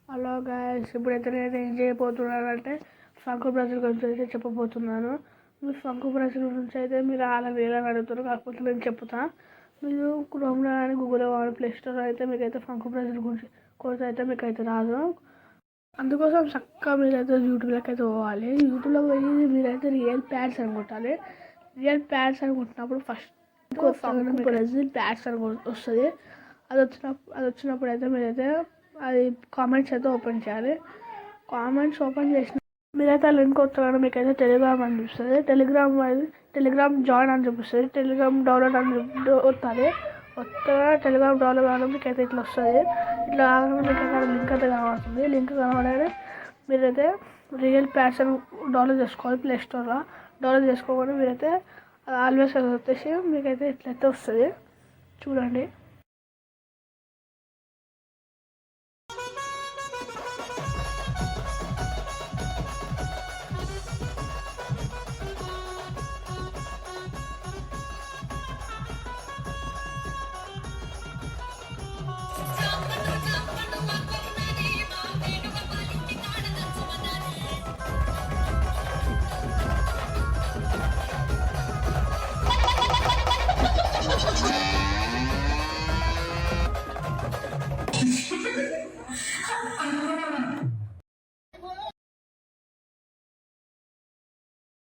Hello guys, ఇప్పుడైతే నేను ఏం చేయబోతున్నానంటే ఫంకు బ్రష్ గురించి అయితే చెప్పబోతున్నాను. మీరు ఫంకు బ్రష్ గురించి అయితే మీరు అలా వేయాలని అడుగుతారు, కాకపోతే నేను చెప్తా. మీరు క్రోమ్లో కానీ గూగుల్లో కానీ ప్లే స్టోర్ అయితే మీకైతే ఫంకు బ్రష్ గురించి కోర్స్ అయితే మీకైతే రాదు. అందుకోసం చక్కగా మీరైతే యూట్యూబ్లోకి అయితే పోవాలి. యూట్యూబ్లో పోయి మీరైతే రియల్ ప్యాడ్స్ అని కొట్టాలి. రియల్ ప్యాడ్స్ అని కొట్టినప్పుడు ఫస్ట్ ఫంకు బ్రష్ ప్యాడ్స్ అని వస్తుంది. అది వచ్చినప్పుడు అయితే మీరైతే అది కామెంట్స్ అయితే ఓపెన్ చేయాలి. కామెంట్స్ ఓపెన్ చేసిన మీరైతే ఆ లింక్ వస్తాను. మీకైతే టెలిగ్రామ్ అని చూపిస్తుంది. టెలిగ్రామ్ జాయిన్ అని చూపిస్తుంది. టెలిగ్రామ్ డౌన్లోడ్ అని వస్తుంది. టెలిగ్రామ్ డౌన్లోడ్ కావడం మీకైతే ఇట్లా వస్తుంది. ఇట్లా కాకుండా మీకైతే లింక్ అయితే కనబడుతుంది. లింక్ కనబడగానే మీరైతే రియల్ ప్యాడ్స్ డౌన్లోడ్ చేసుకోవాలి. ప్లే స్టోర్లో డౌన్లోడ్ చేసుకోకుండా మీరైతే ఆల్వేస్ వచ్చేసి మీకైతే ఇట్లయితే వస్తుంది. చూడండి.